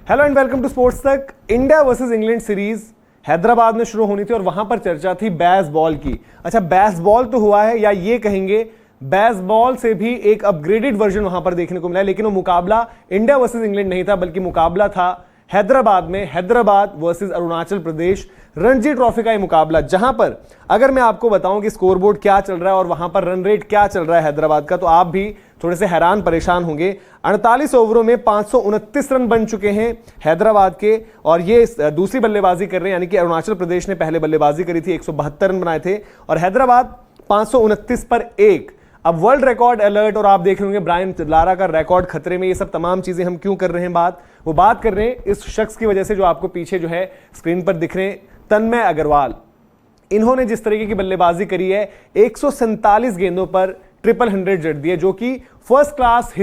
Hello and welcome to sports Tak. India versus England series Hyderabad में शुरू होनी थी और वहां पर चर्चा थी बेसबॉल की। अच्छा, बेसबॉल तो हुआ है, या ये कहेंगे बेसबॉल से भी एक अपग्रेडेड वर्जन वहां पर देखने को मिला है, लेकिन वो मुकाबला इंडिया वर्सेस इंग्लैंड नहीं था, बल्कि मुकाबला था हैदराबाद में, हैदराबाद वर्सेस अरुणाचल प्रदेश रणजी ट्रॉफी का ये मुकाबला, जहां पर अगर मैं आपको बताऊं कि स्कोरबोर्ड क्या चल रहा है और वहां पर रन रेट क्या चल रहा है हैदराबाद का, तो आप भी थोड़े से हैरान परेशान होंगे। 48 ओवरों में 529 रन बन चुके हैं हैदराबाद के, और ये दूसरी बल्लेबाजी कर रहे हैं, यानी कि अरुणाचल प्रदेश ने पहले बल्लेबाजी करी थी, 172 रन बनाए थे, और हैदराबाद 529 पर 1। अब वर्ल्ड रिकॉर्ड अलर्ट, और आप देख रहे होंगे ब्रायन लारा का रिकॉर्ड खतरे में। ये सब तमाम चीजें हम क्यों कर रहे हैं वो बात कर रहे हैं इस शख्स की वजह से जो आपको पीछे जो है स्क्रीन पर दिख रहे हैं, तन्मय अग्रवाल। इन्होंने जिस तरीके की बल्लेबाजी करी है, 147 गेंदों पर 100 जड़ दिए, जो कि फर्स्ट क्लास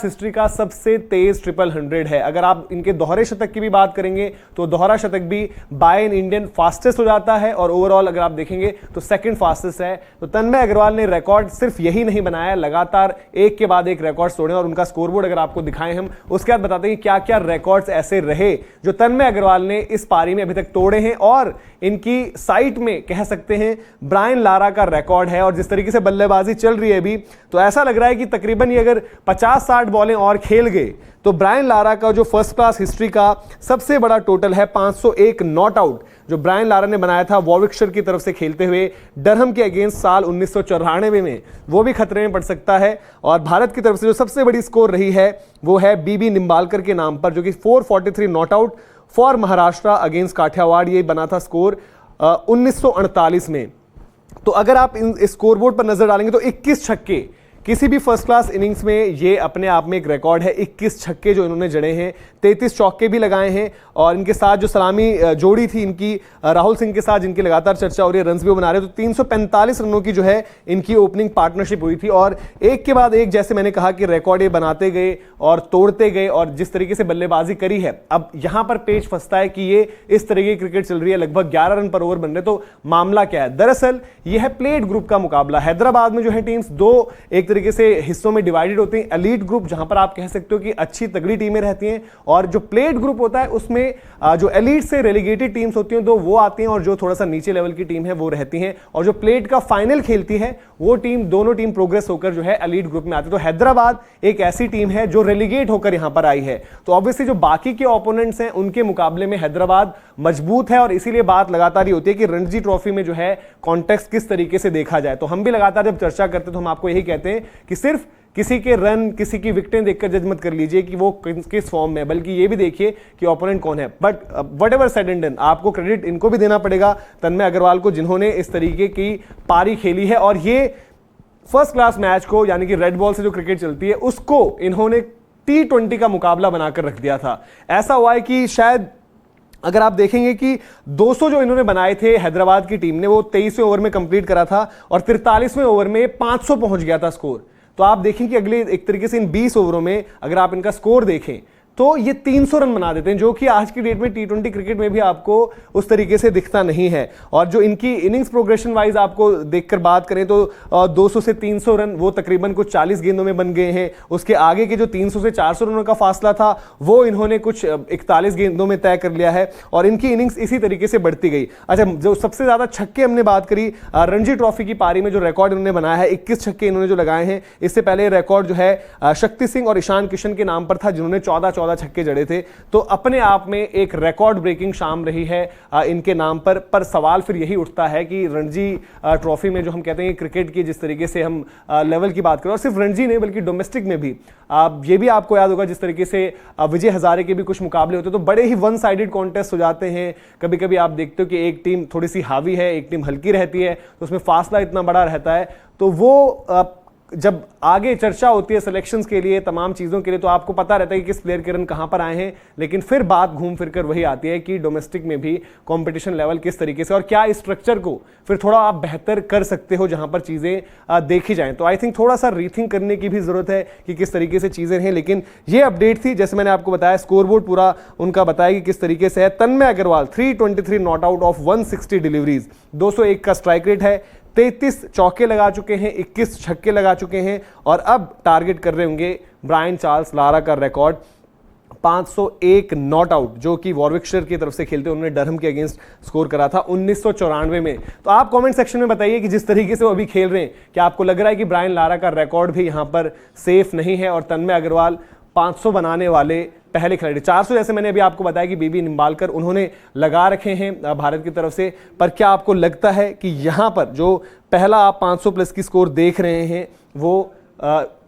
हिस्ट्री का सबसे तेज 100 है। अगर आप इनके दोहरे शतक की भी बात करेंगे तो दोहरा शतक भी बाय एन इंडियन फास्टेस्ट हो जाता है, और ओवरऑल अगर आप देखेंगे तो सेकंड फास्टेस्ट है। तो तन्मय अग्रवाल ने रिकॉर्ड सिर्फ यही नहीं बनाया, लगातार एक के बाद एक रिकॉर्ड तोड़े, और उनका स्कोरबोर्ड अगर आपको दिखाएं हम, उसके बाद बताते हैं क्या क्या रिकॉर्ड्स ऐसे रहे जो तन्मय अग्रवाल ने इस पारी में अभी तक तोड़े हैं। और इनकी साइट में कह सकते हैं ब्रायन लारा का रिकॉर्ड है, और जिस तरीके से बल्लेबाजी चल रही है अभी, तो ऐसा लग रहा है कि तकरीबन ये अगर 50-60 बॉलें और खेल गए तो ब्रायन लारा का जो फर्स्ट क्लास हिस्ट्री का सबसे बड़ा टोटल है 501 नॉट आउट, जो ब्रायन लारा ने बनाया था वॉर्विकशायर की तरफ से खेलते हुए डरहम के अगेंस्ट साल 1994 में, वो भी खतरे में पड़ सकता है। और भारत की तरफ से जो सबसे बड़ी स्कोर रही है वो है बीबी निम्बालकर के नाम पर, जो कि 443 not out for Maharashtra against Kathiawar, ये बना था स्कोर 1948 में। तो अगर आप इन स्कोरबोर्ड पर नजर डालेंगे तो 21 छक्के किसी भी फर्स्ट क्लास इनिंग्स में, ये अपने आप में एक रिकॉर्ड है। 21 छक्के जो इन्होंने जड़े हैं, 33 चौके भी लगाए हैं, और इनके साथ जो सलामी जोड़ी थी इनकी राहुल सिंह के साथ, जिनकी लगातार चर्चा हो रही है, रन्स भी वो बना रहे, तो 345 रनों की जो है इनकी ओपनिंग पार्टनरशिप हुई थी। और एक के बाद एक, जैसे मैंने कहा कि रिकॉर्ड ये बनाते गए और तोड़ते गए, और जिस तरीके से बल्लेबाजी करी है, अब यहां पर पेच फंसता है कि ये इस तरीके की क्रिकेट चल रही है, लगभग 11 रन पर ओवर बन रहे। तो मामला क्या है? दरअसल यह है प्लेट ग्रुप का मुकाबला। हैदराबाद में जो है टीम्स दो एक तरीके से हिस्सों में डिवाइडेड होती हैं। एलीट ग्रुप, जहां पर आप कह सकते हो कि अच्छी तगड़ी टीमें रहती हैं, और जो प्लेट ग्रुप होता है उसमें जो एलीट से रेलीगेटेड टीम्स होती हैं तो वो आती हैं, और जो थोड़ा सा नीचे लेवल की टीम है वो रहती हैं, और जो प्लेट का फाइनल खेलती है वो टीम, दोनों टीम प्रोग्रेस होकर जो है एलीट ग्रुप में आती है। तो हैदराबाद एक ऐसी टीम है जो रेलीगेट होकर यहां पर आई है। तो ऑब्वियसली जो बाकी के ओपोनेंट्स हैं उनके मुकाबले में हैदराबाद मजबूत है, और इसीलिए बात लगातार ही होती है कि रणजी ट्रॉफी में जो है कॉन्टेक्स्ट किस तरीके से देखा जाए। तो हम भी लगातार जब चर्चा करते हैं तो हम आपको यही कहते हैं कि सिर्फ किसी के रन, किसी की विकेटें देखकर जज मत कर लीजिए कि वो किस फॉर्म में है, बल्कि ये भी देखिए कि ओपोनेंट कौन है। But whatever said and done, आपको क्रेडिट इनको भी देना पड़ेगा, तन्मय अग्रवाल को, जिन्होंने इस तरीके की पारी खेली है, और ये फर्स्ट क्लास मैच को, यानी कि रेड बॉल से जो क्रिकेट चलती है, उसको इन्होंने T20 का मुकाबला बनाकर रख दिया था। ऐसा हुआ है कि शायद अगर आप देखेंगे कि 200 जो इन्होंने बनाए थे हैदराबाद की टीम ने, वो 23वें ओवर में कंप्लीट करा था, और 43वें ओवर में 500 पहुंच गया था स्कोर। तो आप देखें कि अगले एक तरीके से इन 20 ओवरों में अगर आप इनका स्कोर देखें तो ये 300 रन बना देते हैं, जो कि आज की डेट में T20 क्रिकेट में भी आपको उस तरीके से दिखता नहीं है। और जो इनकी इनिंग्स प्रोग्रेशन वाइज आपको देखकर बात करें तो 200 से 300 रन वो तकरीबन कुछ 40 गेंदों में बन गए हैं। उसके आगे के जो 300 से 400 रनों का फासला था वो इन्होंने कुछ 41 गेंदों में तय कर लिया है, और इनकी इनिंग्स इसी तरीके से बढ़ती गई। अच्छा, जो सबसे ज्यादा छक्के हमने बात करी रणजी ट्रॉफी की पारी में, जो रिकॉर्ड इन्होंने बनाया है, 21 छक्के इन्होंने जो लगाए हैं। इससे पहले रिकॉर्ड जो है शक्ति सिंह और ईशान किशन के नाम पर था, जिन्होंने 14 छक्के जड़े थे। तो अपने आप में एक रिकॉर्ड ब्रेकिंग शाम रही है इनके नाम पर सवाल फिर यही उठता है कि रणजी ट्रॉफी में जो हम कहते हैं क्रिकेट की जिस तरीके से हम लेवल की बात करें, और सिर्फ रणजी नहीं बल्कि डोमेस्टिक में भी, ये भी आपको याद होगा जिस तरीके से विजय हजारे के भी कुछ मुकाबले होते तो बड़े ही वन साइडेड कॉन्टेस्ट हो जाते हैं। कभी कभी आप देखते हो कि एक टीम थोड़ी सी हावी है, एक टीम हल्की रहती है, तो उसमें फासला इतना बड़ा रहता है। तो वो जब आगे चर्चा होती है सिलेक्शंस के लिए, तमाम चीज़ों के लिए, तो आपको पता रहता है कि किस प्लेयर के रन कहाँ पर आए हैं, लेकिन फिर बात घूम फिर कर वही आती है कि डोमेस्टिक में भी कंपटीशन लेवल किस तरीके से, और क्या इस स्ट्रक्चर को फिर थोड़ा आप बेहतर कर सकते हो जहां पर चीज़ें देखी जाएं। तो आई थिंक थोड़ा सा रीथिंक करने की भी ज़रूरत है कि किस तरीके से चीज़ें हैं। लेकिन ये अपडेट थी, जैसे मैंने आपको बताया, स्कोरबोर्ड पूरा उनका बताया कि किस तरीके से है। Tanmay Agarwal 323 not out of 160 deliveries, 201 का स्ट्राइक रेट है, 33 चौके लगा चुके हैं, 21 छक्के लगा चुके हैं, और अब टारगेट कर रहे होंगे ब्रायन चार्ल्स लारा का रिकॉर्ड 501 नॉट आउट, जो कि वॉरविकशायर की तरफ से खेलते उन्होंने डरहम के अगेंस्ट स्कोर करा था 1994 में। तो आप कमेंट सेक्शन में बताइए कि जिस तरीके से वो अभी खेल रहे हैं, क्या आपको लग रहा है कि ब्रायन लारा का रिकॉर्ड भी यहां पर सेफ नहीं है और तन्मय अग्रवाल 500 बनाने वाले पहले खिलाड़ी। 400 जैसे मैंने अभी आपको बताया कि बीबी निम्बालकर उन्होंने लगा रखे हैं भारत की तरफ से, पर क्या आपको लगता है कि यहां पर जो पहला आप 500 प्लस की स्कोर देख रहे हैं वो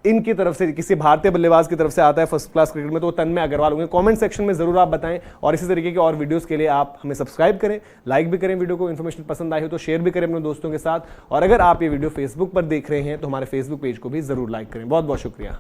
इनकी तरफ से, किसी भारतीय बल्लेबाज की तरफ से आता है फर्स्ट क्लास क्रिकेट में, तो तन्मय अग्रवाल होंगे? कमेंट सेक्शन में जरूर आप बताएं और इसी तरीके के और वीडियोस के लिए आप हमें सब्सक्राइब करें, लाइक भी करें वीडियो को, इन्फॉर्मेशन पसंद आई हो तो शेयर भी करें अपने दोस्तों के साथ, और अगर आप ये वीडियो फेसबुक पर देख रहे हैं तो हमारे फेसबुक पेज को भी जरूर लाइक करें। बहुत बहुत शुक्रिया।